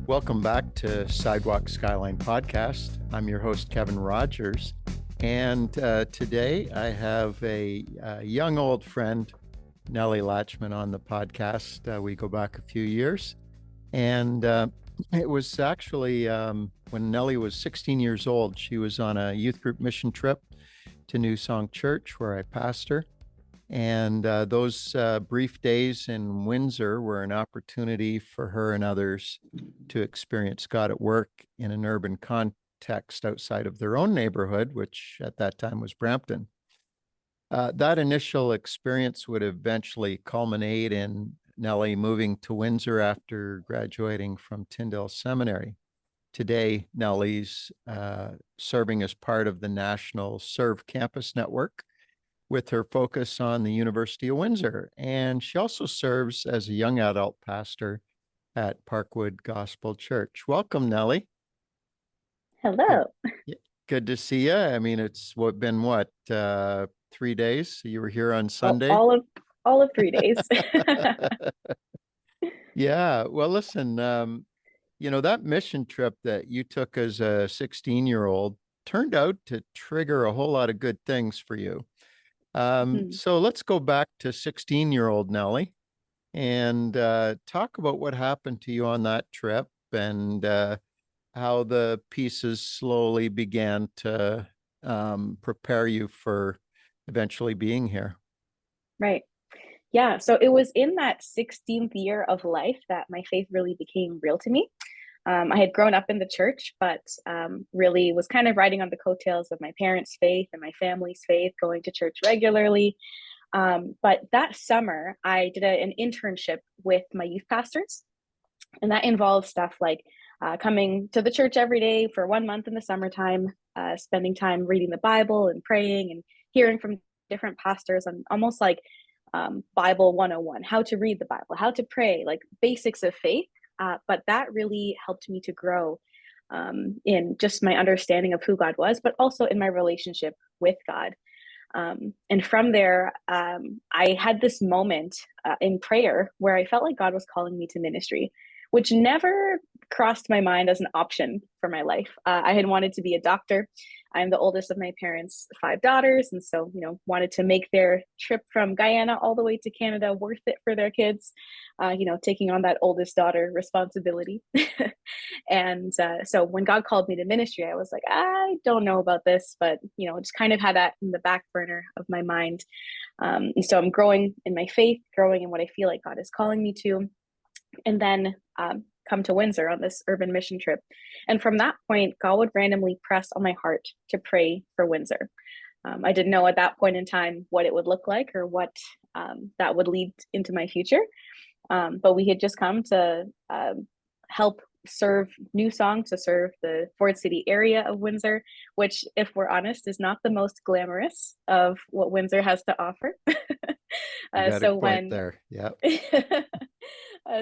Welcome back to Sidewalk, Skyline podcast. I'm your host, Kevin Rogers. And today I have a young old friend, Nelly Latchman, on the podcast. We go back a few years. And it was actually when Nelly was 16 years old, she was on a youth group mission trip to New Song Church, where I pastor. And those brief days in Windsor were an opportunity for her and others to experience God at work in an urban context outside of their own neighborhood, which at that time was Brampton. That initial experience would eventually culminate in Nelly moving to Windsor after graduating from Tyndale Seminary. Today, Nelly's serving as part of the National Serve Campus Network, with her focus on the University of Windsor. And she also serves as a young adult pastor at Parkwood Gospel Church. Welcome, Nelly. Hello. Good to see you. I mean, it's been 3 days? You were here on Sunday? All of 3 days. Yeah. Well, listen, that mission trip that you took as a 16-year-old turned out to trigger a whole lot of good things for you. So let's go back to 16-year-old Nelly and talk about what happened to you on that trip and how the pieces slowly began to prepare you for eventually being here. Right. Yeah. So it was in that 16th year of life that my faith really became real to me. I had grown up in the church, but really was kind of riding on the coattails of my parents' faith and my family's faith, going to church regularly. But that summer, I did an internship with my youth pastors, and that involved stuff like coming to the church every day for 1 month in the summertime, spending time reading the Bible and praying and hearing from different pastors on almost like Bible 101, how to read the Bible, how to pray, like basics of faith. But that really helped me to grow in just my understanding of who God was, but also in my relationship with God. And from there, I had this moment in prayer where I felt like God was calling me to ministry, which never crossed my mind as an option for my life. I had wanted to be a doctor. I'm the oldest of my parents' 5 daughters. And so, wanted to make their trip from Guyana all the way to Canada worth it for their kids, taking on that oldest daughter responsibility. And so when God called me to ministry, I was like, I don't know about this, but, just kind of had that in the back burner of my mind. And so I'm growing in my faith, growing in what I feel like God is calling me to. And then come to Windsor on this urban mission trip. And from that point, God would randomly press on my heart to pray for Windsor. I didn't know at that point in time what it would look like or what that would lead into my future. But we had just come to help serve New Song, to serve the Ford City area of Windsor, which, if we're honest, is not the most glamorous of what Windsor has to offer. So when there, yeah.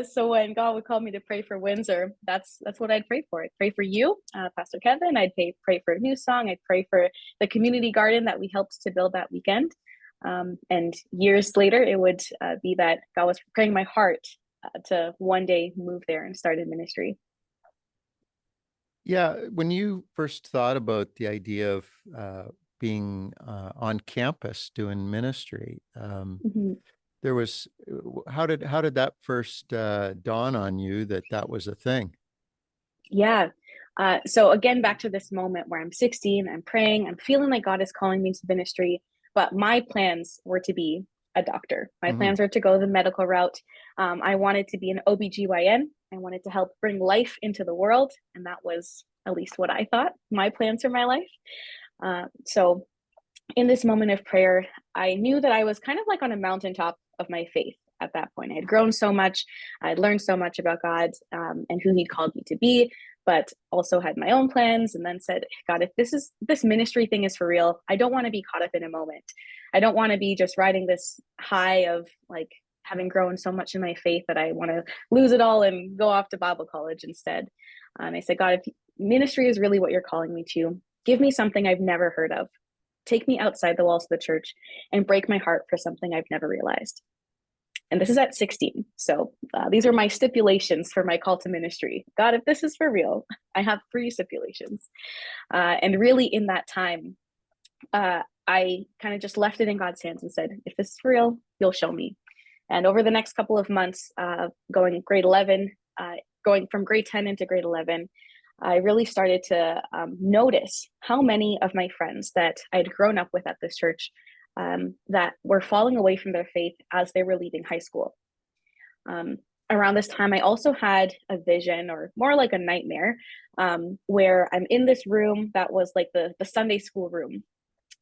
So when God would call me to pray for Windsor, that's what I'd pray for. I'd pray for you, Pastor Kevin. I'd pray for New Song. I'd pray for the community garden that we helped to build that weekend. And years later, it would be that God was preparing my heart to one day move there and start in ministry. Yeah, when you first thought about the idea of being on campus doing ministry, there was, how did that first dawn on you that was a thing? Yeah. So again, back to this moment where I'm 16, I'm praying, I'm feeling like God is calling me to ministry, but my plans were to be a doctor. My plans were to go the medical route. I wanted to be an OBGYN. I wanted to help bring life into the world. And that was at least what I thought my plans for my life. So in this moment of prayer, I knew that I was kind of like on a mountaintop of my faith at that point. I had grown so much. I had learned so much about God and who he'd called me to be, but also had my own plans, and then said, God, if this ministry thing is for real, I don't want to be caught up in a moment. I don't want to be just riding this high of like having grown so much in my faith that I want to lose it all and go off to Bible college instead. And I said, God, if ministry is really what you're calling me to, give me something I've never heard of. Take me outside the walls of the church and break my heart for something I've never realized. And this is at 16. So these are my stipulations for my call to ministry. God, if this is for real, I have 3 stipulations. And really in that time, I kind of just left it in God's hands and said, if this is for real, you'll show me. And over the next couple of months, going grade 11, going from grade 10 into grade 11, I really started to notice how many of my friends that I'd grown up with at this church that were falling away from their faith as they were leaving high school. Around this time, I also had a vision, or more like a nightmare, where I'm in this room that was like the Sunday school room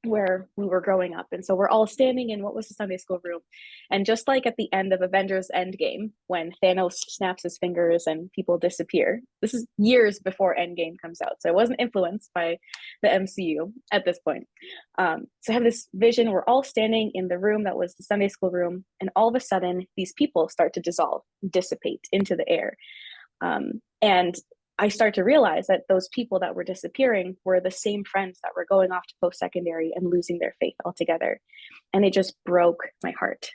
where we were growing up. And so we're all standing in what was the Sunday school room. And just like at the end of Avengers Endgame, when Thanos snaps his fingers and people disappear, this is years before Endgame comes out. So I wasn't influenced by the MCU at this point. So I have this vision. We're all standing in the room that was the Sunday school room. And all of a sudden, these people start to dissolve, dissipate into the air. And I start to realize that those people that were disappearing were the same friends that were going off to post-secondary and losing their faith altogether. And it just broke my heart.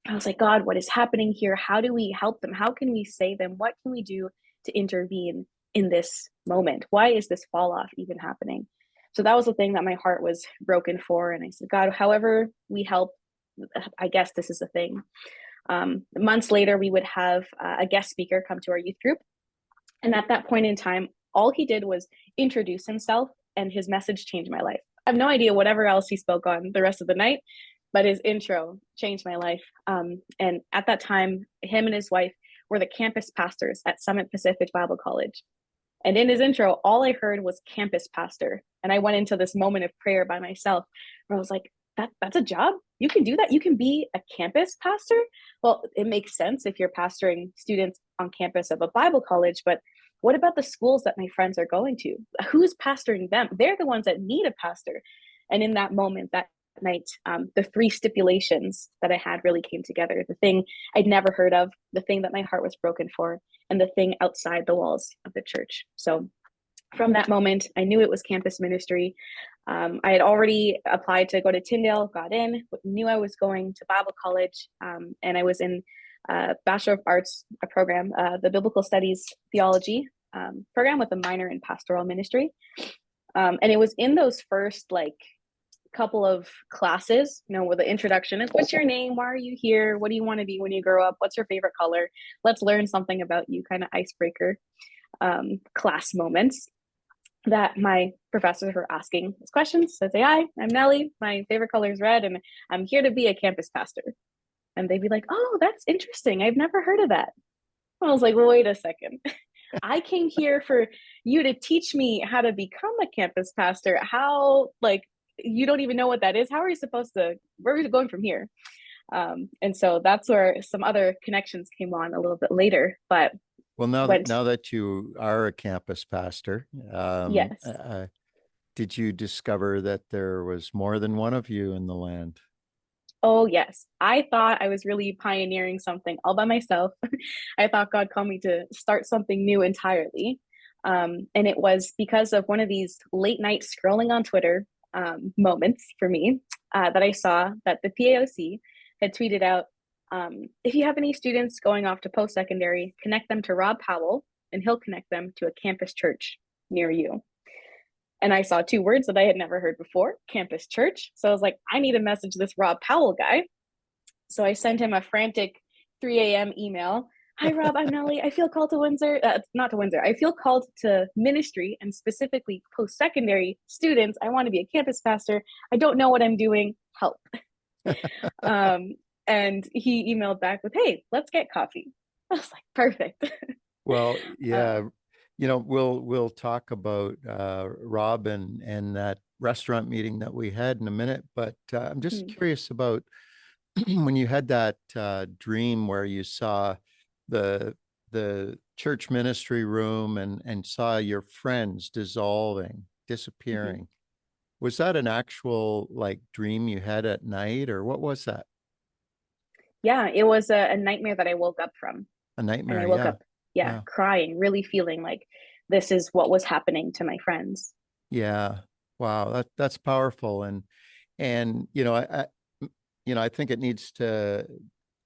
I was like, God, what is happening here? How do we help them? How can we save them? What can we do to intervene in this moment? Why is this fall off even happening? So that was the thing that my heart was broken for. And I said, God, however we help, I guess this is a thing. Months later, we would have a guest speaker come to our youth group. And at that point in time, all he did was introduce himself, and his message changed my life. I have no idea whatever else he spoke on the rest of the night, but his intro changed my life. And at that time, him and his wife were the campus pastors at Summit Pacific Bible College. And in his intro, all I heard was campus pastor. And I went into this moment of prayer by myself where I was like, that's a job? You can do that? You can be a campus pastor? Well, it makes sense if you're pastoring students on campus of a Bible college, but what about the schools that my friends are going to? Who's pastoring them? They're the ones that need a pastor. And in that moment, that night, the 3 stipulations that I had really came together. The thing I'd never heard of, the thing that my heart was broken for, and the thing outside the walls of the church. So from that moment, I knew it was campus ministry. I had already applied to go to Tyndale, got in, knew I was going to Bible college, and I was in Bachelor of Arts program, the Biblical Studies Theology program with a minor in pastoral ministry. And it was in those first couple of classes, where the introduction is, what's your name? Why are you here? What do you want to be when you grow up? What's your favorite color? Let's learn something about you, kind of icebreaker class moments that my professors were asking us questions. So I'd say, hi, I'm Nelly. My favorite color is red, and I'm here to be a campus pastor. And they'd be like, oh, that's interesting. I've never heard of that. I was like, well, wait a second. I came here for you to teach me how to become a campus pastor. How, you don't even know what that is. How are you supposed to, where are we going from here? And so that's where some other connections came on a little bit later. But well, now that you are a campus pastor, yes. Did you discover that there was more than one of you in the land? Oh, yes. I thought I was really pioneering something all by myself. I thought God called me to start something new entirely. And it was because of one of these late night scrolling on Twitter moments for me that I saw that the PAOC had tweeted out, if you have any students going off to post-secondary, connect them to Rob Powell, and he'll connect them to a campus church near you. And I saw 2 words that I had never heard before, campus church. So I was like, I need to message this Rob Powell guy. So I sent him a frantic 3 a.m. email. Hi, Rob, I'm Nelly. I feel called to Windsor, not to Windsor. I feel called to ministry, and specifically post-secondary students. I want to be a campus pastor. I don't know what I'm doing. Help. And he emailed back with, hey, let's get coffee. I was like, perfect. Well, yeah. We'll talk about Rob and that restaurant meeting that we had in a minute, but I'm just curious about when you had that dream where you saw the church ministry room and saw your friends disappearing. Was that an actual dream you had at night, or what was that? Yeah, it was a nightmare that I woke up from. A nightmare, and I woke up, crying, really feeling like this is what was happening to my friends. Yeah. Wow. That's powerful. And I think it needs to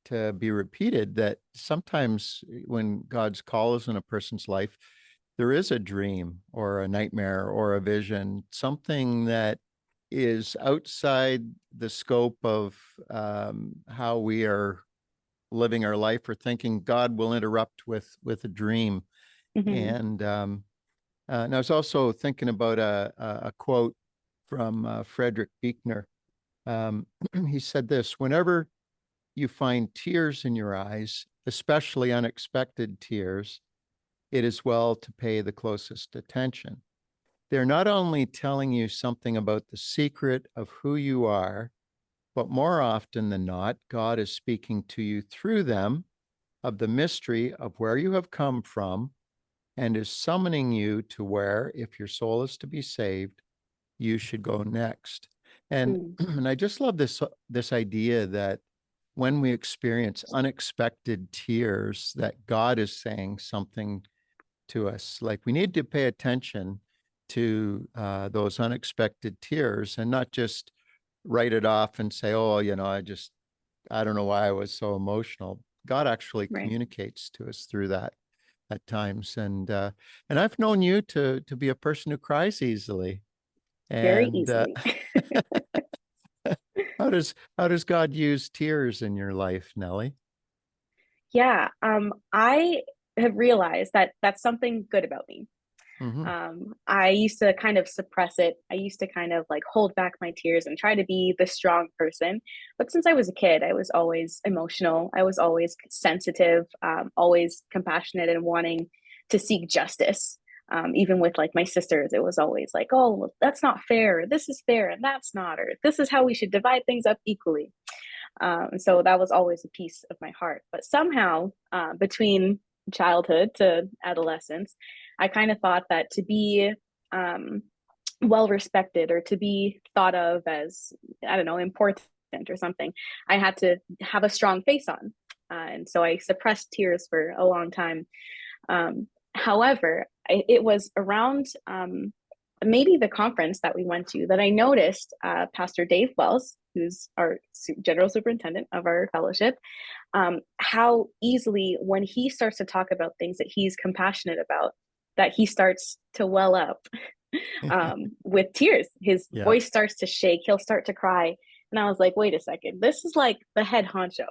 to be repeated, that sometimes when God's call is in a person's life, there is a dream or a nightmare or a vision, something that is outside the scope of how we are living our life or thinking. God will interrupt with a dream. Hmm. And I was also thinking about a quote from Frederick Buechner. Um, he said this: whenever you find tears in your eyes, especially unexpected tears, it is well to pay the closest attention. They're not only telling you something about the secret of who you are, but more often than not, God is speaking to you through them of the mystery of where you have come from and is summoning you to where, if your soul is to be saved, you should go next. And Mm. and I just love this idea that when we experience unexpected tears, that God is saying something to us. Like, we need to pay attention to those unexpected tears and not just write it off and say, "Oh, I don't know why I was so emotional." God actually Right. communicates to us through that at times, and I've known you to be a person who cries easily. Very And easily. how does God use tears in your life, Nelly? Yeah. I have realized that that's something good about me. Hmm. I used to kind of suppress it. I used to kind of like hold back my tears and try to be the strong person. But since I was a kid, I was always emotional. I was always sensitive, always compassionate and wanting to seek justice. Even with like my sisters, it was always like, oh, well, that's not fair. This is fair and that's not, or this is how we should divide things up equally. So that was always a piece of my heart. But somehow, between childhood to adolescence, I kind of thought that to be um, well respected or to be thought of as, I don't know, important or something, I had to have a strong face on. And so I suppressed tears for a long time. However, it was around maybe the conference that we went to that I noticed Pastor Dave Wells, who's our general superintendent of our fellowship, how easily when he starts to talk about things that he's compassionate about, that he starts to well up with tears. His Yeah, voice starts to shake. He'll start to cry. And I was like, wait a second, this is like the head honcho.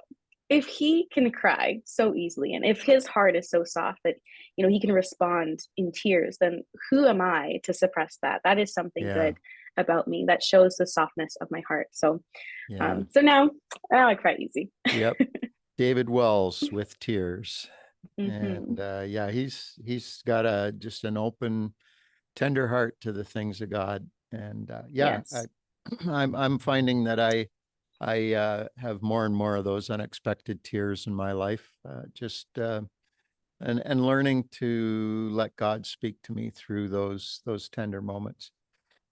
If he can cry so easily, and if his heart is so soft that he can respond in tears, then who am I to suppress that? That is something yeah, good about me that shows the softness of my heart. So, yeah. so now I cry easy. Yep. David Wells with tears. And Hmm. yeah, he's got a just an open, tender heart to the things of God. And yeah, Yes. I'm finding that I have more and more of those unexpected tears in my life. Just and learning to let God speak to me through those tender moments.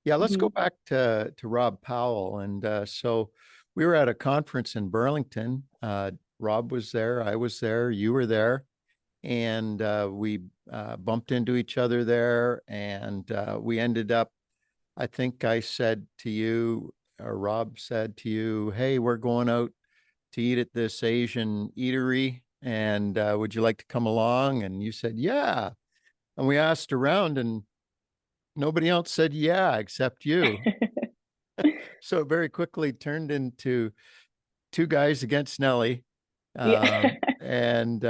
Yeah, let's go Hmm. back to Rob Powell. And so we were at a conference in Burlington. Rob was there, I was there, you were there, and we bumped into each other there, and we ended up. I think I said to you, or Rob said to you, "Hey, we're going out to eat at this Asian eatery, and would you like to come along?" And you said, "Yeah." And we asked around, and nobody else said yeah except you. So it very quickly turned into two guys against Nelly. Yeah. And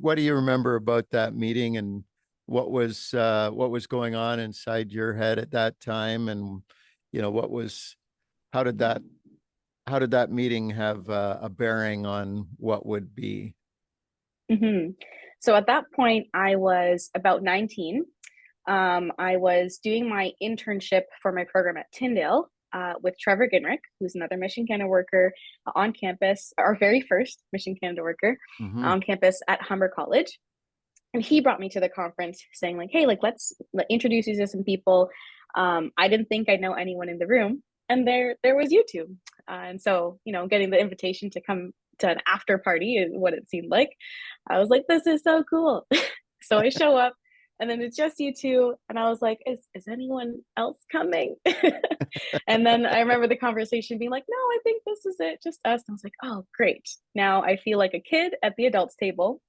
what do you remember about that meeting, and what was going on inside your head at that time? And what was how did that meeting have a bearing on what would be? Hmm. So at that point, I was about 19. I was doing my internship for my program at Tyndale with Trevor Ginrick, who's another Mission Canada worker on campus, our very first Mission Canada worker Hmm. on campus at Humber College. And he brought me to the conference saying like, hey, like let's introduce you to some people. I didn't think I'd know anyone in the room. And there was you two. And so, getting the invitation to come to an after party is what it seemed like. I was like, this is so cool. So I show up And then it's just you two. And I was like, is anyone else coming? And then I remember the conversation being like, no, I think this is it, just us. And I was like, oh, great. Now I feel like a kid at the adults table.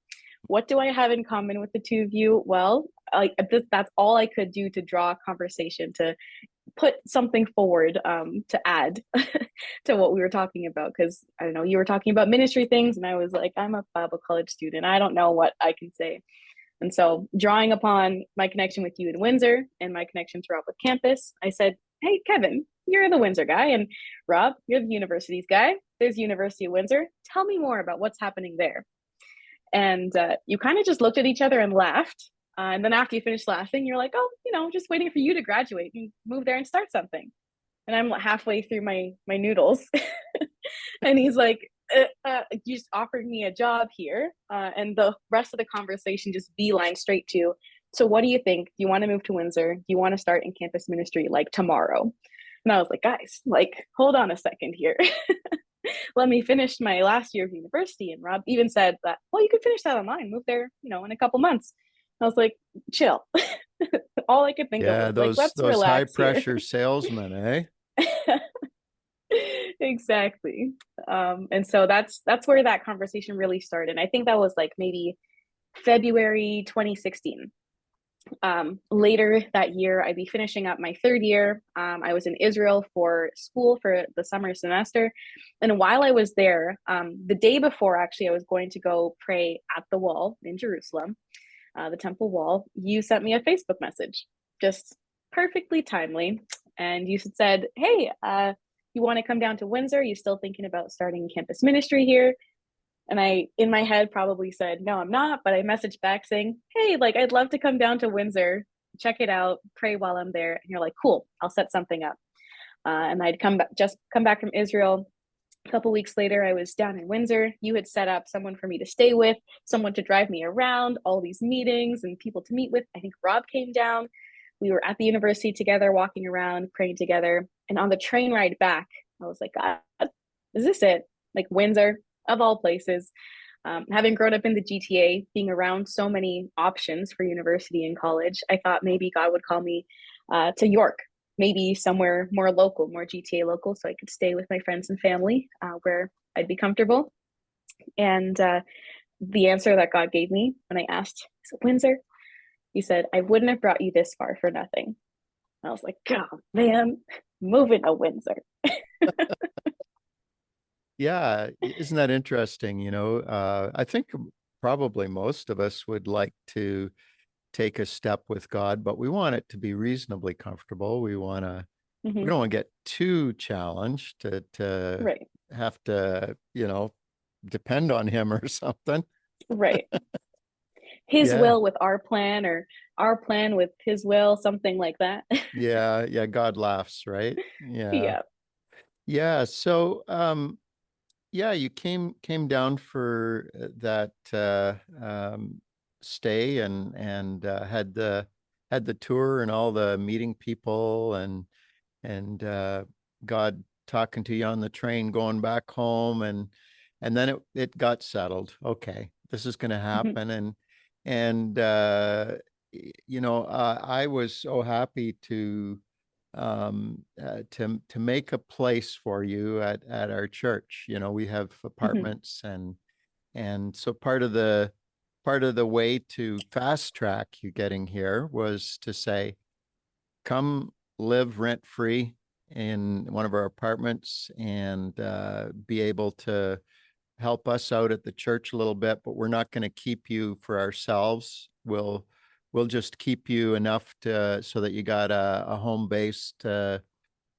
What do I have in common with the two of you? Well, like that's all I could do to draw a conversation, to put something forward, to add to what we were talking about. Because I don't know, you were talking about ministry things, and I was like, I'm a Bible college student. I don't know what I can say. And so, drawing upon my connection with you in Windsor and my connection throughout with campus, I said, hey, Kevin, you're the Windsor guy, and Rob, you're the universities guy. There's University of Windsor. Tell me more about what's happening there. And you kind of just looked at each other and laughed. And then after you finished laughing, you're like, oh, just waiting for you to graduate and move there and start something. And I'm halfway through my noodles. And he's like, you just offered me a job here. And the rest of the conversation just beeline straight to, so what do you think? Do you want to move to Windsor? Do you want to start in campus ministry like tomorrow? And I was like, guys, like, hold on a second here. Let me finish my last year of university. And Rob even said that, well, you could finish that online, move there, in a couple months. I was like, chill. All I could think of Yeah, was like, let's those high relax here. pressure salesmen, eh? Exactly. And so that's where that conversation really started. I think that was like maybe February 2016. Later that year, I'd be finishing up my third year. I was in Israel for school for the summer semester. And while I was there, the day before, actually, I was going to go pray at the wall in Jerusalem, the temple wall. You sent me a Facebook message, just perfectly timely. And you said, hey, you want to come down to Windsor? You still thinking about starting campus ministry here? And I, in my head, probably said, no, I'm not. But I messaged back saying, hey, like, I'd love to come down to Windsor, check it out, pray while I'm there. And you're like, cool, I'll set something up. And I'd just come back from Israel. A couple weeks later, I was down in Windsor. You had set up someone for me to stay with, someone to drive me around, all these meetings and people to meet with. I think Rob came down. We were at the university together, walking around, praying together. And on the train ride back, I was like, God, is this it? Like Windsor, of all places. Having grown up in the GTA, being around so many options for university and college, I thought maybe God would call me to York, maybe somewhere more local, more GTA local, so I could stay with my friends and family where I'd be comfortable. And the answer that God gave me when I asked, is it Windsor? He said, I wouldn't have brought you this far for nothing. And I was like, oh man, moving to Windsor. Yeah, isn't that interesting? I think probably most of us would like to take a step with God, but we want it to be reasonably comfortable. We don't want to get too challenged to Right. have to, depend on him or something. Right. His Yeah. will with our plan, or our plan with his will, something like that. Yeah. Yeah. God laughs, right? Yeah. Yeah. Yeah. So, yeah, you came down for that stay and had the tour and all the meeting people and God talking to you on the train going back home and then it got settled. Okay, this is going to Mhm. happen and I was so happy to make a place for you at our church. We have Mhm. apartments and so part of the way to fast track you getting here was to say, come live rent free in one of our apartments and be able to help us out at the church a little bit, but we're not going to keep you for ourselves. We'll just keep you enough so that you got a home base to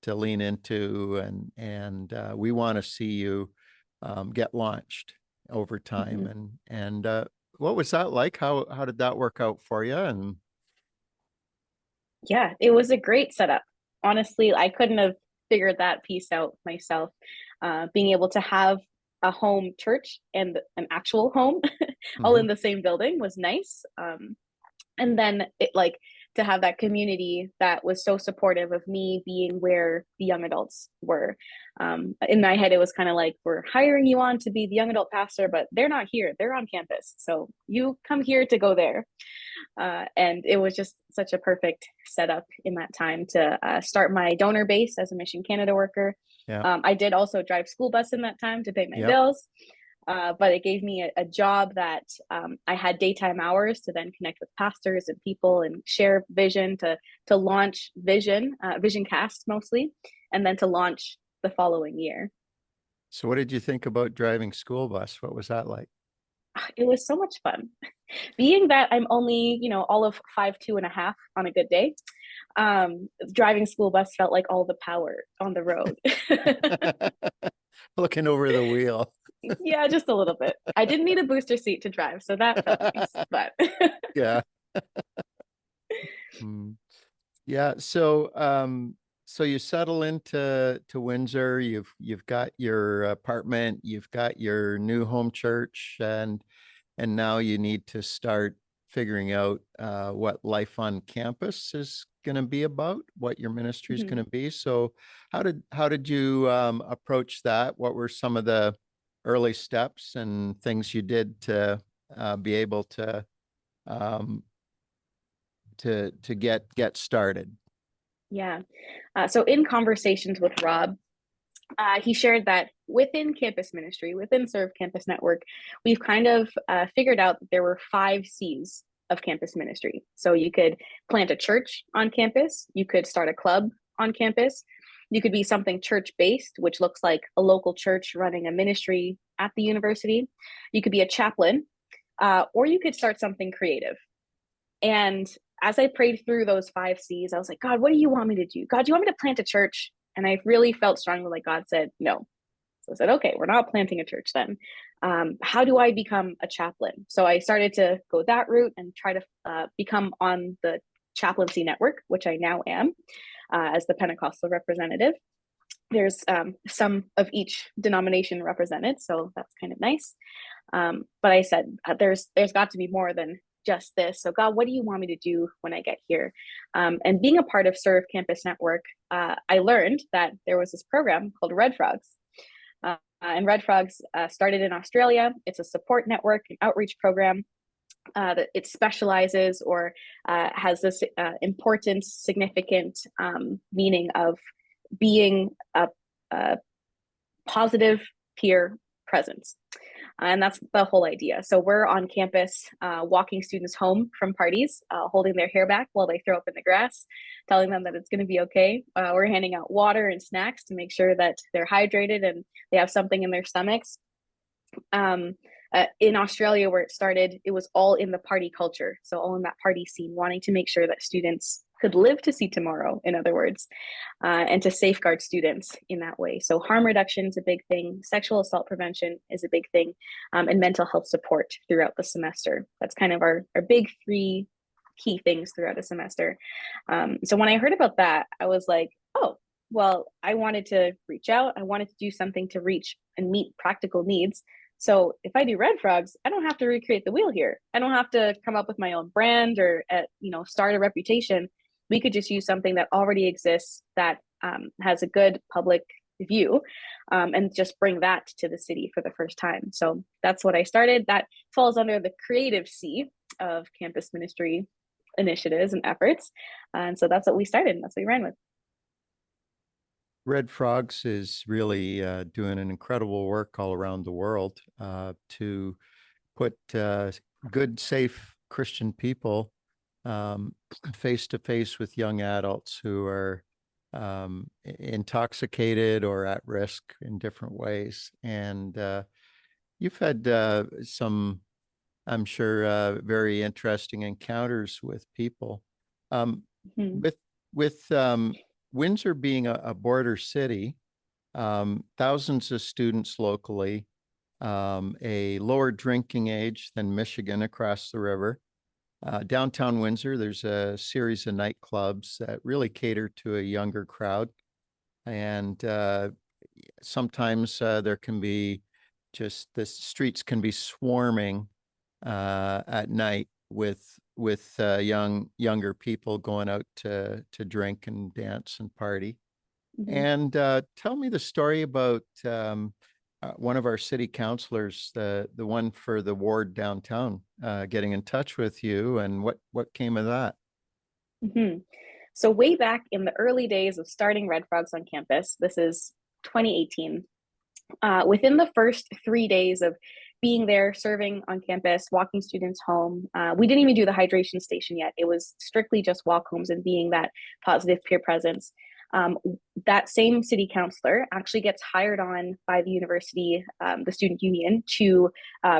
lean into, and we want to see you get launched over time. Mhm. And what was that like? How did that work out for you? And Yeah, it was a great setup. Honestly, I couldn't have figured that piece out myself. Being able to have a home church and an actual home all Mhm. in the same building was nice. And then it, like, to have that community that was so supportive of me being where the young adults were. In my head, it was kind of like, we're hiring you on to be the young adult pastor, but they're not here. They're on campus. So you come here to go there. And it was just such a perfect setup in that time to start my donor base as a Mission Canada worker. Yeah. I did also drive school bus in that time to pay my Yep. bills. But it gave me a job that I had daytime hours to then connect with pastors and people and share vision to launch Vision Cast mostly, and then to launch the following year. So what did you think about driving school bus? What was that like? It was so much fun. Being that I'm only, all of 5'2.5" on a good day, driving school bus felt like all the power on the road. Looking over the wheel. Yeah, just a little bit. I didn't need a booster seat to drive, so that felt nice. But Yeah. Yeah. So you settle into Windsor. You've got your apartment. You've got your new home church, and now you need to start figuring out what life on campus is going to be about, what your ministry is going to be. So how did you approach that? What were some of the early steps and things you did to be able to get started? yeah. So in conversations with Rob, he shared that within campus ministry, within Serve Campus Network, we've kind of figured out that there were 5 C's of campus ministry. So you could plant a church on campus, you could start a club on campus, you could be something church-based, which looks like a local church running a ministry at the university. You could be a chaplain, or you could start something creative. And as I prayed through those 5 C's, I was like, God, what do you want me to do? God, do you want me to plant a church? And I really felt strongly like God said, no. So I said, okay, we're not planting a church then. How do I become a chaplain? So I started to go that route and try to become on the chaplaincy network, which I now am as the Pentecostal representative. There's some of each denomination represented, so that's kind of nice. But I said, there's got to be more than just this. So God, what do you want me to do when I get here? And being a part of Serve Campus Network, I learned that there was this program called Red Frogs. And Red Frogs started in Australia. It's a support network, an outreach program that it specializes or has this important, significant meaning of being a positive peer presence. And that's the whole idea. So we're on campus walking students home from parties, holding their hair back while they throw up in the grass, telling them that it's going to be okay. We're handing out water and snacks to make sure that they're hydrated and they have something in their stomachs. In Australia, where it started, it was all in the party culture. So all in that party scene, wanting to make sure that students could live to see tomorrow, in other words, and to safeguard students in that way. So harm reduction is a big thing. Sexual assault prevention is a big thing, and mental health support throughout the semester. That's kind of our big 3 key things throughout a semester. So when I heard about that, I was like, oh, well, I wanted to reach out. I wanted to do something to reach and meet practical needs. So if I do Red Frogs, I don't have to recreate the wheel here. I don't have to come up with my own brand or start a reputation. We could just use something that already exists that has a good public view and just bring that to the city for the first time. So that's what I started. That falls under the creative C of campus ministry initiatives and efforts. And so that's what we started. And that's what we ran with. Red Frogs is really doing an incredible work all around the world to put good, safe Christian people face to face with young adults who are intoxicated or at risk in different ways. And you've had some, I'm sure, very interesting encounters with people. With Windsor being a border city, thousands of students locally, a lower drinking age than Michigan across the river. Downtown Windsor, there's a series of nightclubs that really cater to a younger crowd. And sometimes there can be the streets can be swarming at night with with younger people going out to drink and dance and party. Mhm. And tell me the story about one of our city councilors, the one for the ward downtown, getting in touch with you, and what came of that. Mhm. So way back in the early days of starting Red Frogs on campus, this is 2018, within the first 3 days of being there, serving on campus, walking students home, we didn't even do the hydration station yet. It was strictly just walk homes and being that positive peer presence. Um, that same city councilor actually gets hired on by the university, the student union, to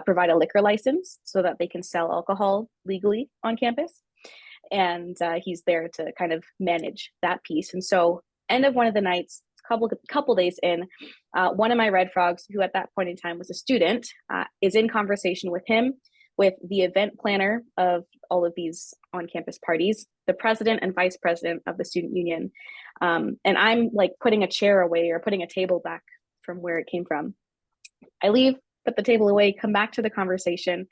provide a liquor license so that they can sell alcohol legally on campus. And he's there to kind of manage that piece. And so, end of one of the nights, couple days in, one of my red frogs, who at that point in time was a student, is in conversation with him, with the event planner of all of these on-campus parties, the president and vice president of the student union, and I'm like putting a chair away or putting a table back from where it came from. I leave, put the table away, come back to the conversation,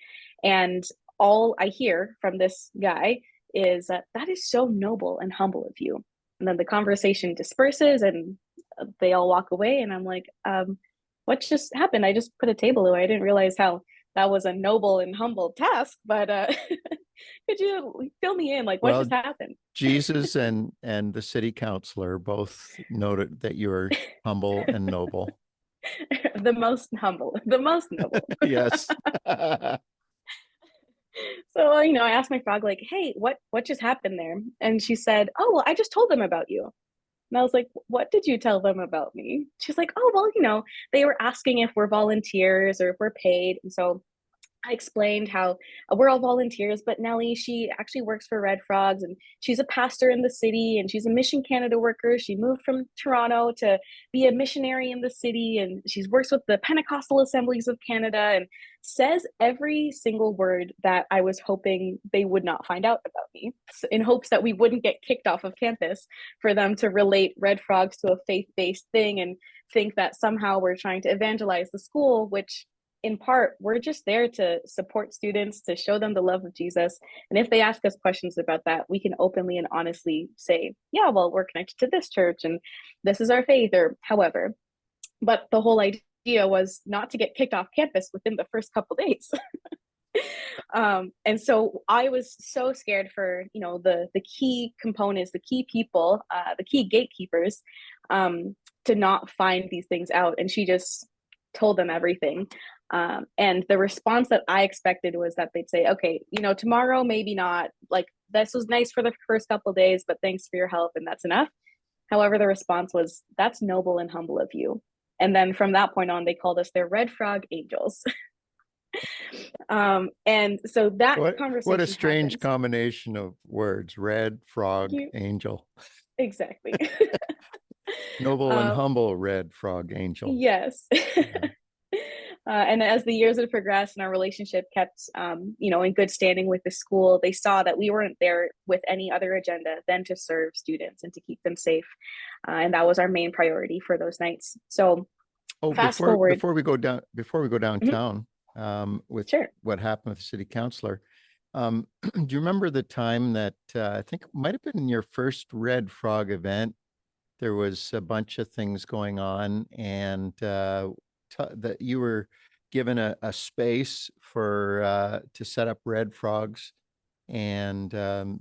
and all I hear from this guy is that is so noble and humble of you. And then the conversation disperses and they all walk away. And I'm like, what just happened? I just put a table away. I didn't realize how that was a noble and humble task, but could you fill me in? Like, what Well, just happened? Jesus and the city councilor both noted that you are humble and noble. The most humble, the most noble. Yes. So, I asked my frog, like, hey, what just happened there? And she said, oh, well, I just told them about you. And I was like, what did you tell them about me? She's like, oh, well, they were asking if we're volunteers or if we're paid. And so I explained how we're all volunteers, but Nelly, she actually works for Red Frogs and she's a pastor in the city and she's a Mission Canada worker. She moved from Toronto to be a missionary in the city and she's works with the Pentecostal Assemblies of Canada and says every single word that I was hoping they would not find out about me, in hopes that we wouldn't get kicked off of campus for them to relate Red Frogs to a faith-based thing and think that somehow we're trying to evangelize the school, which in part, we're just there to support students, to show them the love of Jesus. And if they ask us questions about that, we can openly and honestly say, yeah, well, we're connected to this church and this is our faith, or however. But the whole idea was not to get kicked off campus within the first couple days. And so I was so scared for, the key components, the key people, the key gatekeepers, to not find these things out. And she just told them everything. And the response that I expected was that they'd say, okay, tomorrow, maybe not. Like, this was nice for the first couple of days, but thanks for your help. And that's enough. However, the response was, that's noble and humble of you. And then from that point on, they called us their Red Frog Angels. And so that What a conversation strange happens. combination of words: red frog, angel. Exactly. Noble and humble red frog angel. Yes. Yeah. And as the years had progressed and our relationship kept, in good standing with the school, they saw that we weren't there with any other agenda than to serve students and to keep them safe. And that was our main priority for those nights. So Oh, fast forward. before we go downtown, with Sure. what happened with the city councilor, do you remember the time that I think it might have been your first Red Frog event? There was a bunch of things going on, and that you were given a space for to set up red frogs, and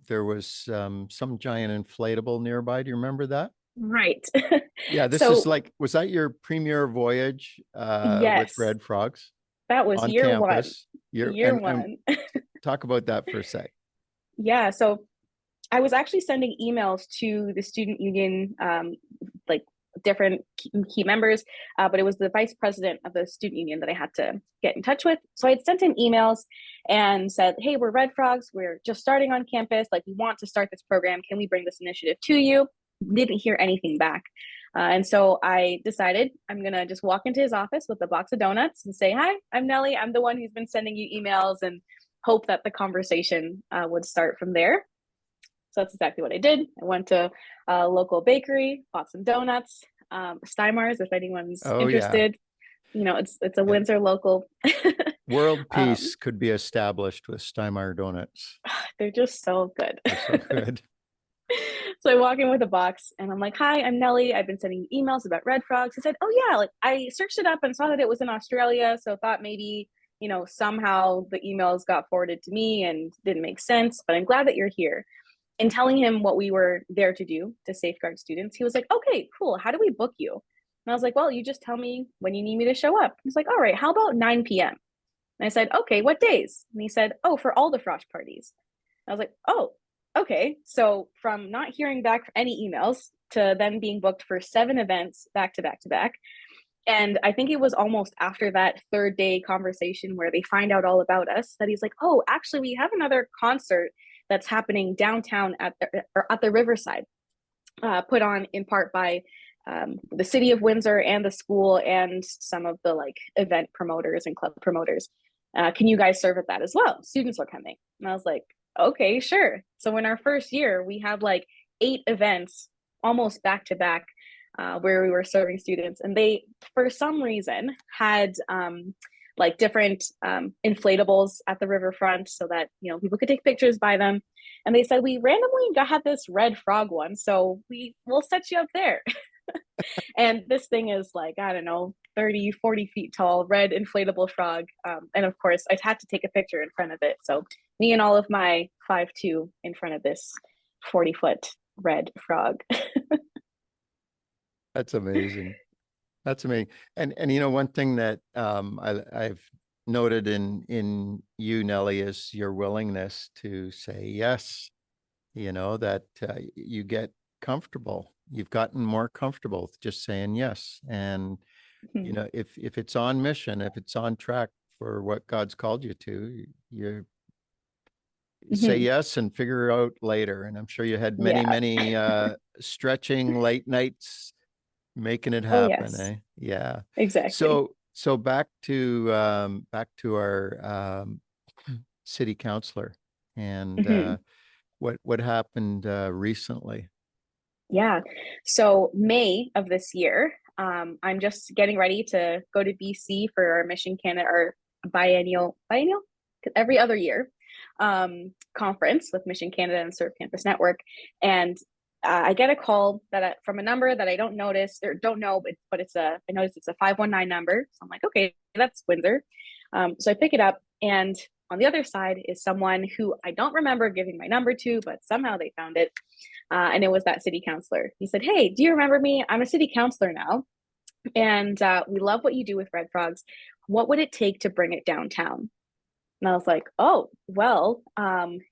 there was some giant inflatable nearby. Do you remember that? Right. Yeah, this is So like, was that your premier voyage with yes, red frogs that was on year one. campus? You're Year and one. talk about that for a sec. Yeah. So I was actually sending emails to the student union, like different key members, but it was the vice president of the student union that I had to get in touch with. So I had sent him emails and said, hey, we're Red Frogs. We're just starting on campus. Like, we want to start this program. Can we bring this initiative to you? Didn't hear anything back. And so I decided I'm going to just walk into his office with a box of donuts and say, hi, I'm Nelly. I'm the one who's been sending you emails, and hope that the conversation would start from there. So that's exactly what I did. I went to a local bakery, bought some donuts, Steimar's, if anyone's Oh yeah, interested. it's a Yeah. Windsor local. World um, peace could be established with Steinmeier donuts. they're just so good. They're so good. So I walk in with a box and I'm like, "Hi, I'm Nelly. I've been sending you emails about red frogs." He said, "Oh yeah, like I searched it up and saw that it was in Australia, so thought maybe, somehow the emails got forwarded to me and didn't make sense, but I'm glad that you're here." And telling him what we were there to do to safeguard students, he was like, "Okay, cool. How do we book you?" And I was like, "Well, you just tell me when you need me to show up." He's like, "All right, how about 9 p.m.?" And I said, "Okay, what days?" And he said, "Oh, for all the frosh parties." I was like, "Oh, okay." So from not hearing back from any emails to then being booked for 7 events back to back to back. And I think it was almost after that third day conversation where they find out all about us that he's like, "Oh, actually, we have another concert that's happening downtown at the Riverside, put on in part by the city of Windsor and the school and some of the like event promoters and club promoters. Can you guys serve at that as well? Students are coming." And I was like, "Okay, sure." So in our first year, we had like 8 events almost back to back, where we were serving students, and they, for some reason, had like different inflatables at the riverfront so that people could take pictures by them. And they said, "We randomly had this red frog one, so we'll set you up there." And this thing is like, I don't know, 30, 40 feet tall, red inflatable frog. And of course, I had to take a picture in front of it. So me and all of my 5'2" in front of this 40-foot red frog. That's amazing. That's amazing. And one thing that I've noted in you, Nelly, is your willingness to say yes. That you get comfortable. You've gotten more comfortable with just saying yes. And if it's on mission, if it's on track for what God's called you to, you say Mhm. yes and figure out later. And I'm sure you had many, Yeah. many stretching late nights making it Oh, happen, yes, eh? Yeah. exactly. So back to our city councilor and Mhm. what happened recently. Yeah. So May of this year, I'm just getting ready to go to BC for our Mission Canada, our biennial, every other year conference with Mission Canada and Serve Campus Network. And I get a call from a number that I don't notice or don't know, but I noticed it's a 519 number. So I'm like, okay, that's Windsor. So I pick it up, and on the other side is someone who I don't remember giving my number to, but somehow they found it. And it was that city councilor. He said, "Hey, do you remember me? I'm a city councilor now. And we love what you do with Red Frogs. What would it take to bring it downtown?" And I was like, "Oh, well,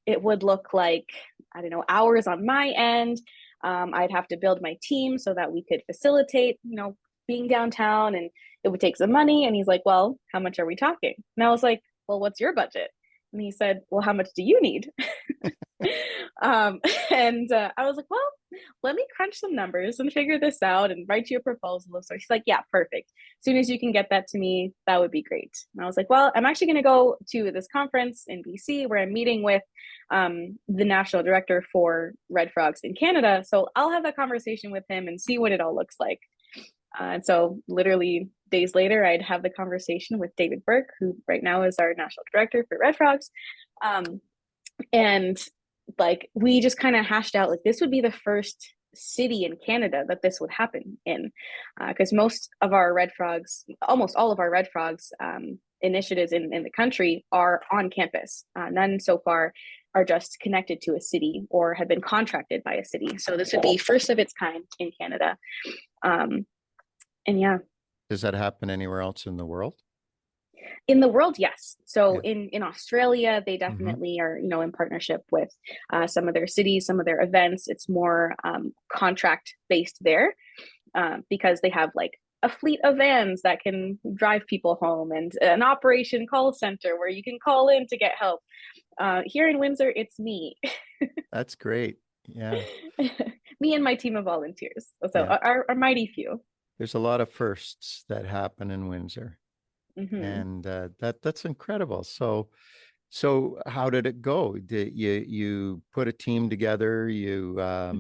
it would look like, I don't know, hours on my end. I'd have to build my team so that we could facilitate, being downtown, and it would take some money." And he's like, "Well, how much are we talking?" And I was like, "Well, what's your budget?" And he said, "Well, how much do you need?" um, and I was like, "Well, let me crunch some numbers and figure this out and write you a proposal." So she's like, "Yeah, perfect. As soon as you can get that to me, that would be great." And I was like, "Well, I'm actually going to go to this conference in BC where I'm meeting with the national director for Red Frogs in Canada. So I'll have that conversation with him and see what it all looks like." And so literally days later, I'd have the conversation with David Burke, who right now is our national director for Red Frogs. And like we just kind of hashed out like this would be the first city in Canada that this would happen in, because almost all of our Red Frogs initiatives in the country are on campus. None so far are just connected to a city or have been contracted by a city. So this would be first of its kind in Canada. Um, and yeah. Does that happen anywhere else in the world? In the world, yes. So Yeah. in Australia, they Mm-hmm. definitely are, in partnership with some of their cities, some of their events. It's more contract based there, because they have like a fleet of vans that can drive people home and an operation call center where you can call in to get help. Here in Windsor, it's me. That's great. Yeah. Me and my team of volunteers. So Yeah. our mighty few. There's a lot of firsts that happen in Windsor. Hmm. And that's incredible. So how did it go? Did you put a team together? You Hmm.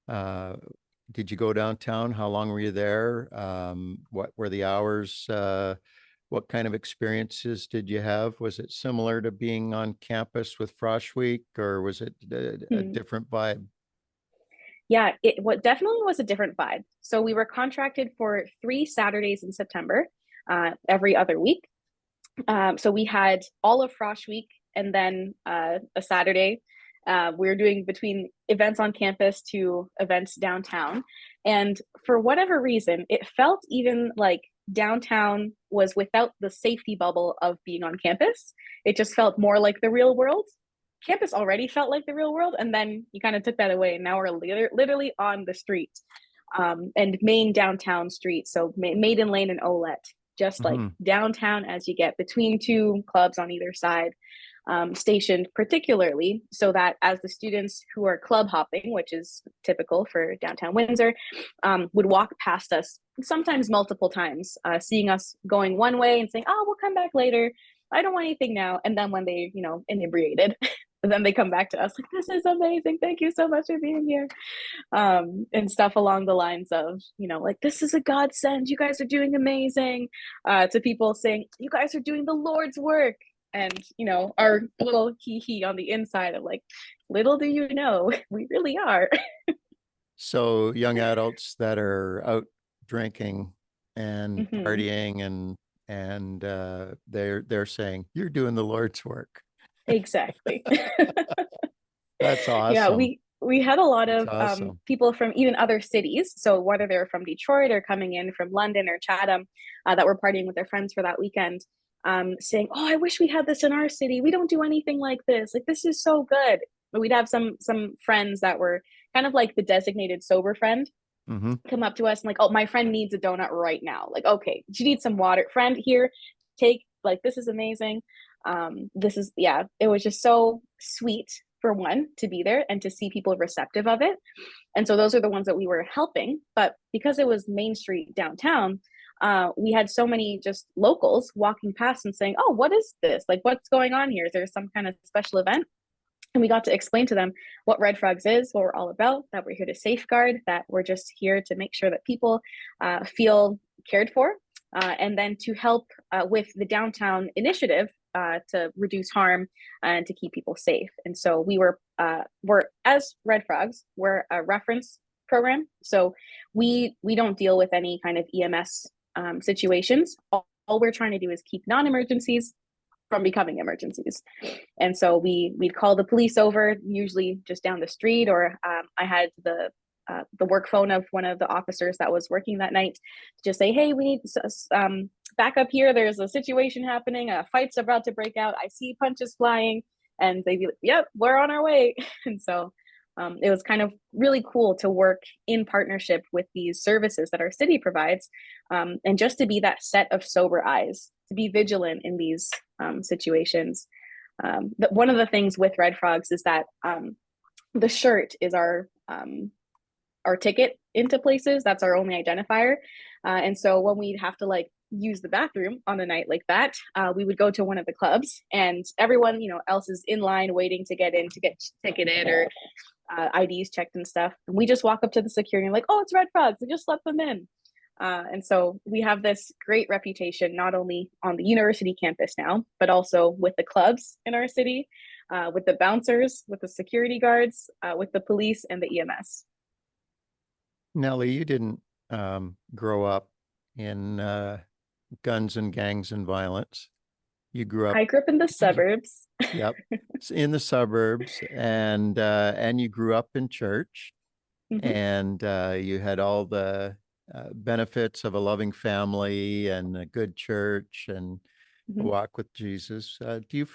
uh, did you go downtown? How long were you there? What were the hours? What kind of experiences did you have? Was it similar to being on campus with Frosh Week, or was it a Hmm. different vibe? Yeah, it what definitely was a different vibe. So we were contracted for 3 Saturdays in September, every other week. So we had all of Frosh Week and then a Saturday. We were doing between events on campus to events downtown. And for whatever reason, it felt even like downtown was without the safety bubble of being on campus. It just felt more like the real world. Campus already felt like the real world. And then you kind of took that away. And now we're literally on the street, and main downtown street. So Maiden Lane and Olet, just like Hmm. downtown as you get, between two clubs on either side, stationed particularly so that as the students who are club hopping, which is typical for downtown Windsor, would walk past us sometimes multiple times, seeing us going one way and saying, oh, we'll come back later. I don't want anything now. And then when they, inebriated, then they come back to us like, this is amazing. Thank you so much for being here. And stuff along the lines of, like, this is a godsend. You guys are doing amazing. To people saying, you guys are doing the Lord's work. And, our little hee hee on the inside of like, little do you know, we really are. So young adults that are out drinking and Hmm. partying and they're saying you're doing the Lord's work. Exactly. That's Yeah, awesome. we had a lot That's of awesome. people from even other cities. So whether they're from Detroit or coming in from London or Chatham, that were partying with their friends for that weekend, saying, "Oh, I wish we had this in our city. We don't do anything like this. Like this is so good." But we'd have some friends that were kind of like the designated sober friend Hmm. come up to us and like, "Oh, my friend needs a donut right now." Like, okay, she needs some water. Friend, here, take, like, this is amazing. This is, yeah, it was just so sweet for one to be there and to see people receptive of it. And so those are the ones that we were helping. But because it was Main Street downtown, we had so many just locals walking past and saying, "Oh, what is this? Like, what's going on here? Is there some kind of special event?" And we got to explain to them what Red Frogs is, what we're all about, that we're here to safeguard, that we're just here to make sure that people feel cared for, and then to help with the downtown initiative to reduce harm and to keep people safe. And so we're, as Red Frogs, we're a reference program. So we don't deal with any kind of EMS situations. All we're trying to do is keep non-emergencies from becoming emergencies. And so we'd call the police over, usually just down the street, or I had the work phone of one of the officers that was working that night to just say, "Hey, we need back up here. There's a situation happening. A fight's about to break out. I see punches flying." And they'd be like, "Yep, we're on our way." And so it was kind of really cool to work in partnership with these services that our city provides, and just to be that set of sober eyes, to be vigilant in these situations. But one of the things with Red Frogs is that the shirt is our ticket into places. That's our only identifier. And so when we'd have to like use the bathroom on a night like that, we would go to one of the clubs, and everyone, else is in line waiting to get in to get ticketed or IDs checked and stuff. And we just walk up to the security and like, "Oh, it's Red Frogs. We just let them in." And so we have this great reputation, not only on the university campus now, but also with the clubs in our city, with the bouncers, with the security guards, with the police and the EMS. Nellie, you didn't grow up in guns and gangs and violence. You grew up, I grew up in the suburbs. yep, in the suburbs, and you grew up in church, Hmm. and you had all the benefits of a loving family and a good church and a Hmm. walk with Jesus. Do you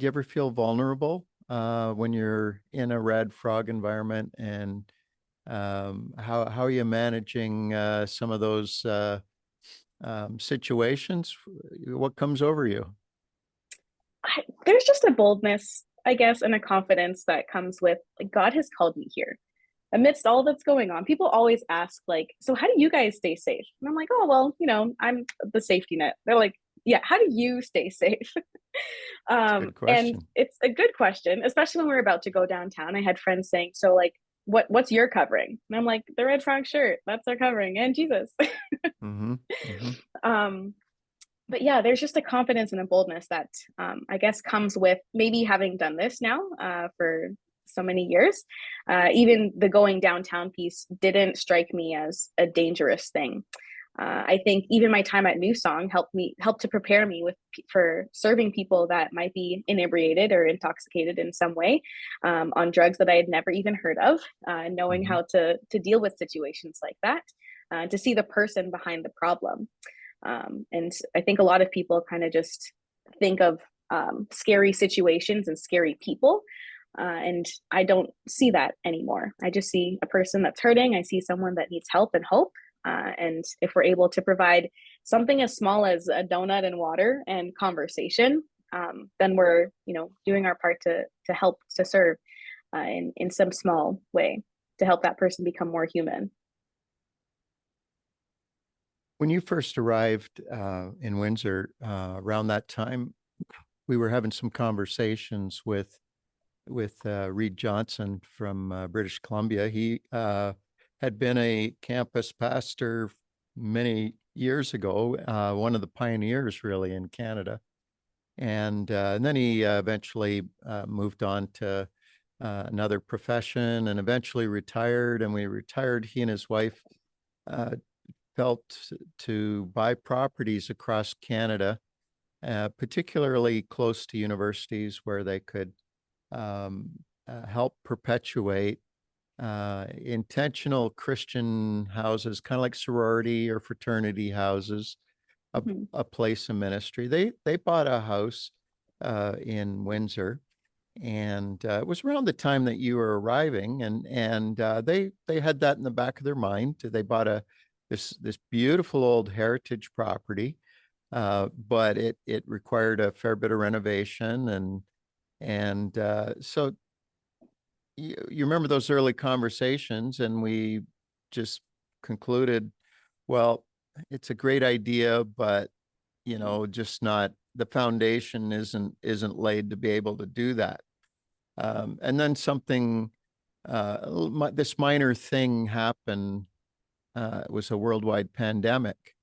ever feel vulnerable when you're in a red frog environment? And how are you managing some of those situations? What comes over you? There's just a boldness, I guess, and a confidence that comes with, like, God has called me here amidst all that's going on. People always ask, like, "So how do you guys stay safe?" And I'm like, "Oh, well, I'm the safety net." They're like, "Yeah, how do you stay safe?" It's a good And question. it's a good question, especially when we're about to go downtown. I had friends saying, "So, like, what's your covering? And I'm like, the red frog shirt, that's our covering, and Jesus. Mm-hmm. Mm-hmm. um, but yeah, there's just a confidence and a boldness that I guess comes with maybe having done this now for so many years. Even the going downtown piece didn't strike me as a dangerous thing. I think even my time at New Song helped to prepare me for serving people that might be inebriated or intoxicated in some way on drugs that I had never even heard of, knowing Mm-hmm. how to deal with situations like that, to see the person behind the problem. And I think a lot of people kind of just think of scary situations and scary people. And I don't see that anymore. I just see a person that's hurting. I see someone that needs help and hope. And if we're able to provide something as small as a donut and water and conversation, then we're, doing our part to help to serve in some small way to help that person become more human. When you first arrived in Windsor around that time, we were having some conversations with Reed Johnson from British Columbia. He had been a campus pastor many years ago, one of the pioneers really in Canada. And then he eventually moved on to another profession and eventually retired. And when he retired, he and his wife uh, felt to buy properties across Canada, particularly close to universities where they could help perpetuate intentional Christian houses, kind of like sorority or fraternity houses, Mm-hmm. a place of ministry. They bought a house in Windsor, and it was around the time that you were arriving, and they had that in the back of their mind. They bought this beautiful old heritage property, but it required a fair bit of renovation, and so you remember those early conversations, and we just concluded, well, it's a great idea, but just not the foundation isn't laid to be able to do that. And then something, this minor thing happened. It was a worldwide pandemic,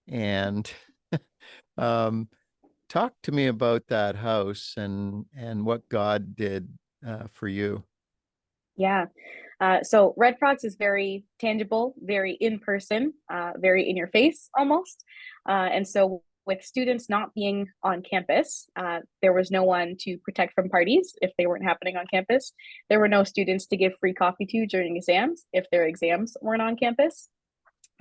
and um, talk to me about that house and what God did for you. Yeah. So Red Frogs is very tangible, very in person, very in your face almost. And so with students not being on campus, there was no one to protect from parties if they weren't happening on campus. There were no students to give free coffee to during exams if their exams weren't on campus.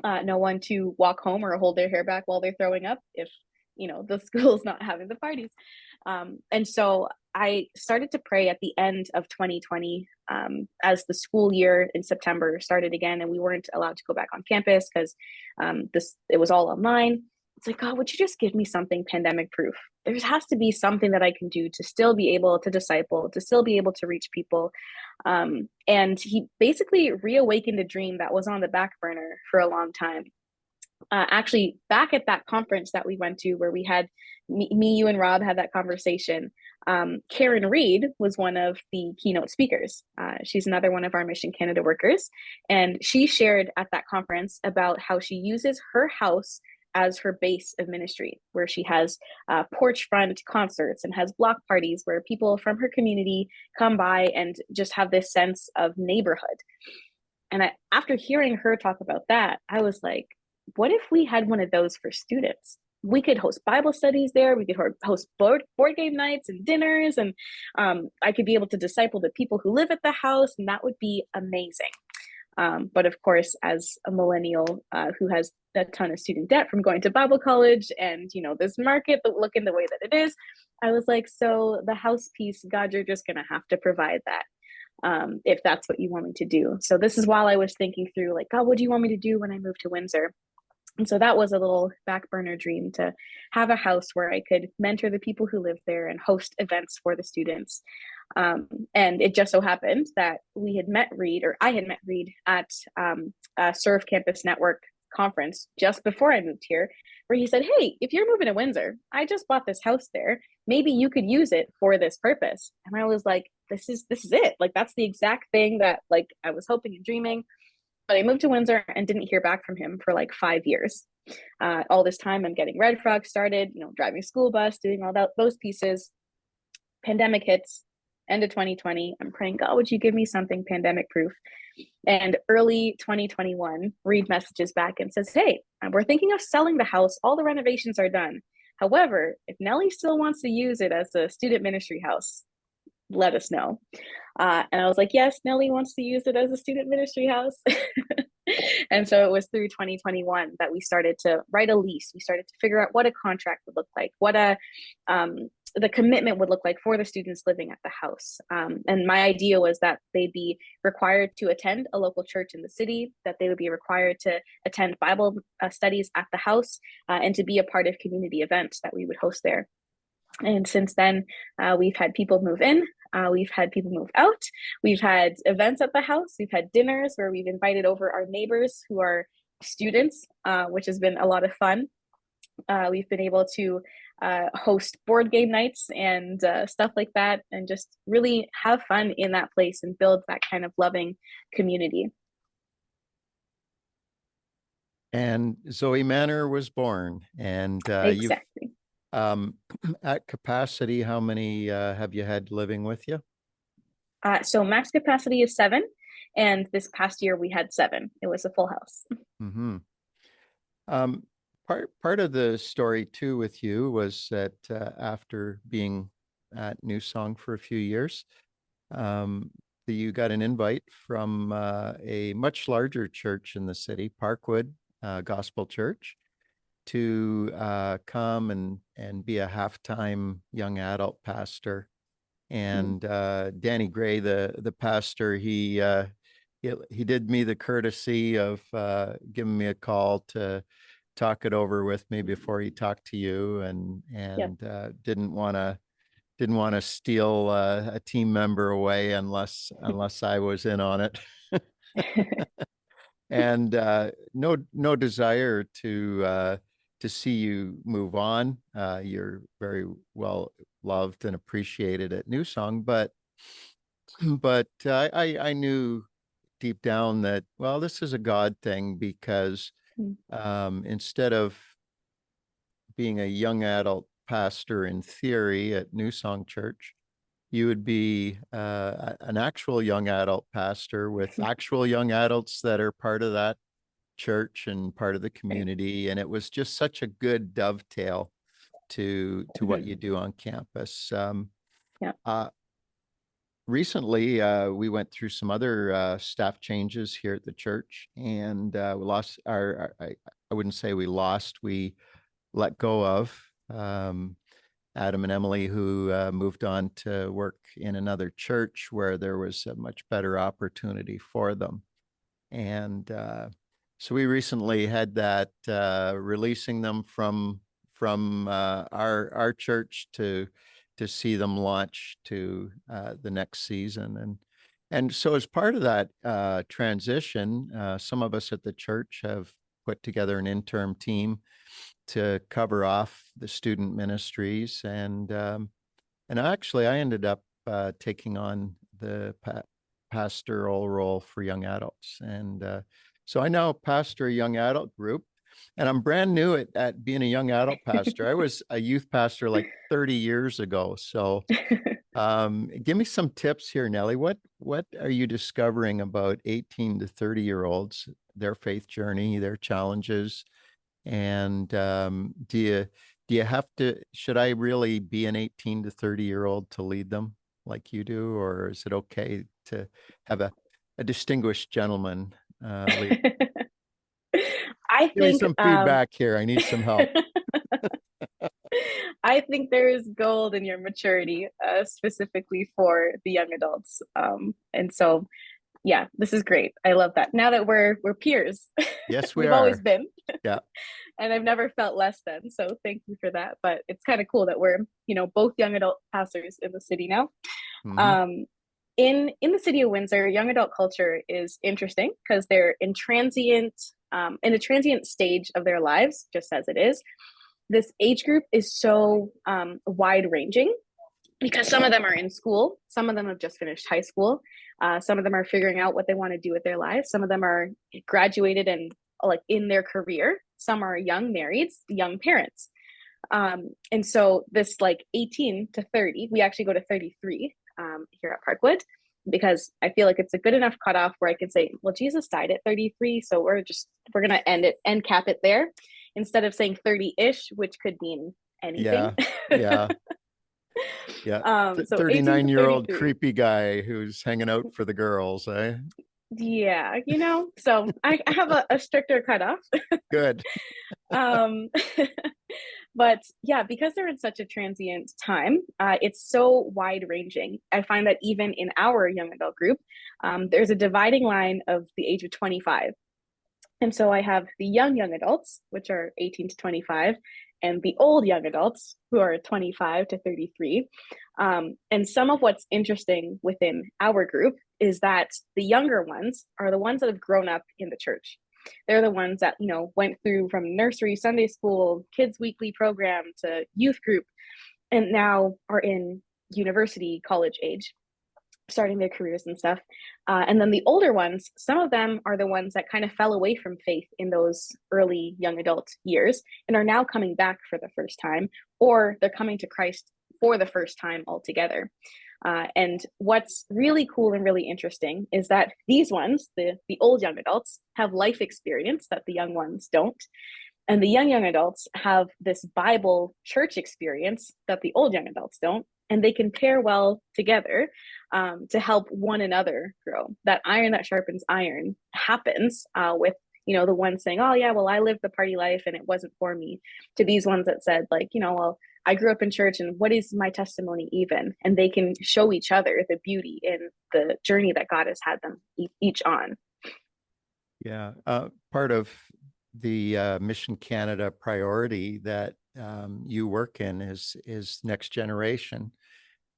No one to walk home or hold their hair back while they're throwing up if the school's not having the parties. And so I started to pray at the end of 2020 as the school year in September started again, and we weren't allowed to go back on campus because it was all online. It's like, God, would you just give me something pandemic proof? There has to be something that I can do to still be able to disciple, to still be able to reach people. And he basically reawakened a dream that was on the back burner for a long time. Actually, back at that conference that we went to where we had you and Rob had that conversation, Karen Reed was one of the keynote speakers. She's another one of our Mission Canada workers. And she shared at that conference about how she uses her house as her base of ministry, where she has porch front concerts and has block parties where people from her community come by and just have this sense of neighborhood. And after hearing her talk about that, I was like, what if we had one of those for students? We could host Bible studies there. We could host board game nights and dinners. And I could be able to disciple the people who live at the house. And that would be amazing. But of course, as a millennial who has a ton of student debt from going to Bible college and, this market looking the way that it is, I was like, so the house piece, God, you're just going to have to provide that. If that's what you want me to do. So this is while I was thinking through like, God, what do you want me to do when I move to Windsor? And so that was a little back burner dream to have a house where I could mentor the people who live there and host events for the students. And it just so happened that I had met Reed at a Serve Campus Network conference just before I moved here, where he said, hey, if you're moving to Windsor, I just bought this house there. Maybe you could use it for this purpose. And I was like, this is it. Like, that's the exact thing that like I was hoping and dreaming. But I moved to Windsor and didn't hear back from him for like 5 years. All this time I'm getting Red Frog started, driving school bus, doing all those pieces. Pandemic hits, end of 2020. I'm praying, God, would you give me something pandemic proof? And early 2021, Reed messages back and says, hey, we're thinking of selling the house. All the renovations are done. However, if Nelly still wants to use it as a student ministry house, let us know. And I was like, yes, Nelly wants to use it as a student ministry house. And so it was through 2021 that we started to write a lease. We started to figure out what a contract would look like, what the commitment would look like for the students living at the house. And my idea was that they'd be required to attend a local church in the city, that they would be required to attend Bible studies at the house, and to be a part of community events that we would host there. And since then, we've had people move in, we've had people move out, we've had events at the house, we've had dinners where we've invited over our neighbors who are students, which has been a lot of fun. We've been able to host board game nights and stuff like that, and just really have fun in that place and build that kind of loving community. And Zoe Manor was born, and Exactly. at capacity, how many have you had living with you? So max capacity is 7, and this past year we had 7. It was a full house. Mm-hmm. Part of the story too with you was that after being at New Song for a few years, you got an invite from a much larger church in the city, Parkwood Gospel Church, to come and be a half-time young adult pastor. And Danny Gray, the pastor, he did me the courtesy of giving me a call to talk it over with me before he talked to you, and didn't want to steal a team member away unless I was in on it. And no desire to see you move on. You're very well loved and appreciated at New Song, but I knew deep down that, well, this is a God thing, because instead of being a young adult pastor in theory at New Song Church, you would be an actual young adult pastor with actual young adults that are part of that church and part of the community. And it was just such a good dovetail to what you do on campus. Recently, we went through some other staff changes here at the church, and we lost I wouldn't say we lost, we let go of Adam and Emily, who moved on to work in another church where there was a much better opportunity for them. And so we recently had that releasing them from our church to see them launch to the next season. And so as part of that transition, some of us at the church have put together an interim team to cover off the student ministries. And actually I ended up taking on the pastoral role for young adults. And so I now pastor a young adult group, and I'm brand new at being a young adult pastor. I was a youth pastor like 30 years ago. So give me some tips here, Nelly. What are you discovering about 18 to 30-year-olds, their faith journey, their challenges? And do you have to, should I really be an 18 to 30-year-old to lead them like you do? Or is it okay to have a distinguished gentleman lead? I Give me some feedback here. I need some help. I think there is gold in your maturity, specifically for the young adults. And so, yeah, this is great. I love that. Now that we're peers. Yes, we've always been. Yeah. And I've never felt less than. So thank you for that. But it's kind of cool that we're, both young adult pastors in the city now. Mm-hmm. In the city of Windsor, young adult culture is interesting because they're in a transient stage of their lives, just as it is. This age group is so wide ranging because some of them are in school, some of them have just finished high school, some of them are figuring out what they want to do with their lives, some of them are graduated and like in their career, some are young marrieds, young parents. And so this like 18 to 30, we actually go to 33 here at Parkwood, because I feel like it's a good enough cutoff where I can say, well, Jesus died at 33, so we're going to end cap it there, instead of saying 30-ish, which could mean anything. Yeah. Yeah. Yeah. So 18 to 39-year-old 33. creepy guy who's hanging out for the girls, eh? Yeah, so I have a stricter cutoff. Good. um, but yeah, because they're in such a transient time, it's so wide ranging. I find that even in our young adult group, there's a dividing line of the age of 25. And so I have the young adults, which are 18 to 25, and the old young adults, who are 25 to 33. And some of what's interesting within our group is that the younger ones are the ones that have grown up in the church. They're the ones that, went through from nursery, Sunday school, kids' weekly program to youth group, and now are in university, college age, starting their careers and stuff. And then the older ones, some of them are the ones that kind of fell away from faith in those early young adult years and are now coming back for the first time, or they're coming to Christ for the first time altogether. And what's really cool and really interesting is that these ones, the old young adults, have life experience that the young ones don't. And the young adults have this Bible church experience that the old young adults don't. And they can pair well together to help one another grow. That iron that sharpens iron happens with, the ones saying, oh, yeah, well, I lived the party life and it wasn't for me, to these ones that said, like, well, I grew up in church and what is my testimony even? And they can show each other the beauty in the journey that God has had them each on. Yeah. Part of the Mission Canada priority that you work in is next generation.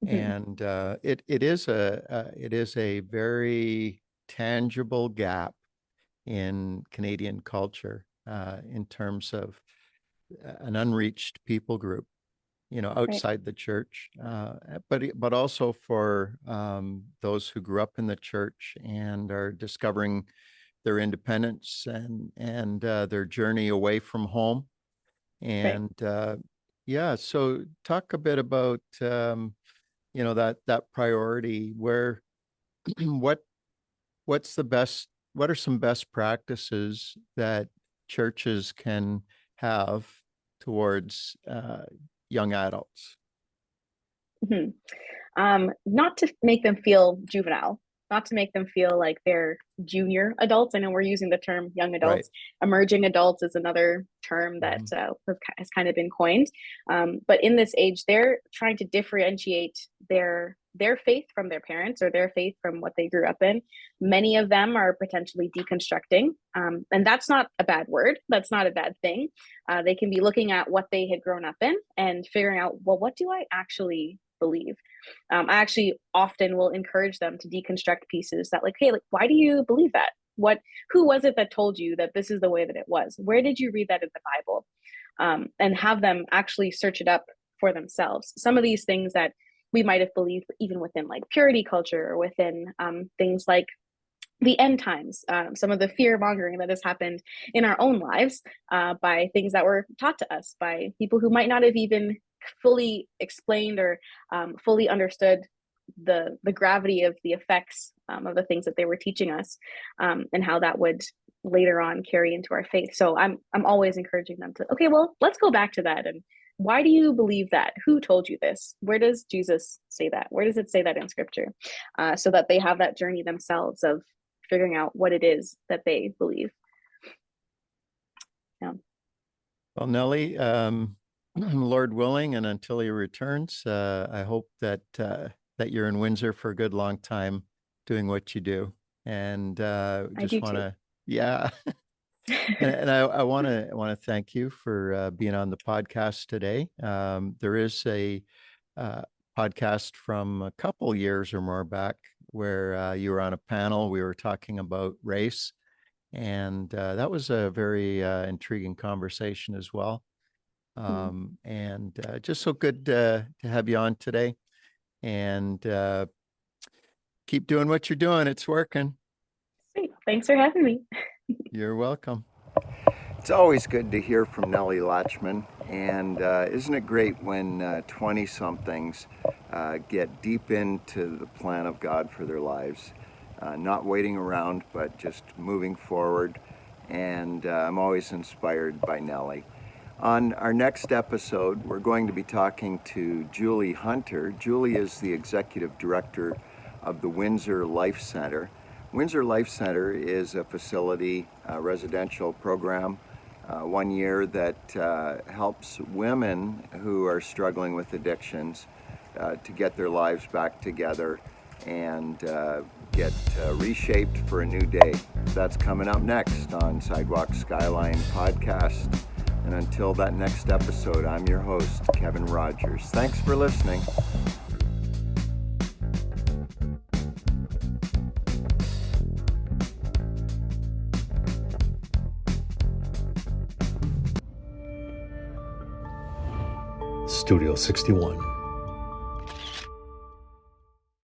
And it is a very tangible gap in Canadian culture in terms of an unreached people group, outside the church, but also for those who grew up in the church and are discovering their independence and their journey away from home. And yeah, so talk a bit about that priority where what's the best, what are some best practices that churches can have towards young adults? Not to make them feel juvenile, not to make them feel like they're junior adults. I know we're using the term young adults. Right. Emerging adults is another term that has kind of been coined. But in this age, they're trying to differentiate their faith from their parents, or their faith from what they grew up in. Many of them are potentially deconstructing. And that's not a bad word. That's not a bad thing. They can be looking at what they had grown up in and figuring out, well, what do I actually believe? I actually often will encourage them to deconstruct pieces that, like, hey, like, why do you believe that? Who was it that told you that this is the way that it was? Where did you read that in the Bible? And have them actually search it up for themselves. Some of these things that we might have believed even within like purity culture, or within things like the end times, some of the fear mongering that has happened in our own lives by things that were taught to us by people who might not have even fully explained or fully understood the gravity of the effects of the things that they were teaching us, and how that would later on carry into our faith. So I'm always encouraging them to, okay, well, let's go back to that. And why do you believe that? Who told you this? Where does Jesus say that? Where does it say that in scripture? So that they have that journey themselves of figuring out what it is that they believe. Yeah. Well, Nelly, Lord willing, and until he returns, I hope that you're in Windsor for a good long time doing what you do. And just want to, yeah. And I want to thank you for being on the podcast today. There is a podcast from a couple years or more back where you were on a panel. We were talking about race, and that was a very intriguing conversation as well. And just so good to have you on today. and keep doing what you're doing. It's working. Sweet. Thanks for having me. You're welcome. It's always good to hear from Nelly Latchman, and isn't it great when 20-somethings get deep into the plan of God for their lives, not waiting around, but just moving forward, and I'm always inspired by Nelly. On our next episode, we're going to be talking to Julie Hunter. Julie is the executive director of the Windsor Life Center. Windsor Life Center is a facility, a residential program, 1 year that helps women who are struggling with addictions to get their lives back together and get reshaped for a new day. That's coming up next on Sidewalk Skyline podcast. And until that next episode, I'm your host, Kevin Rogers. Thanks for listening. Studio 61.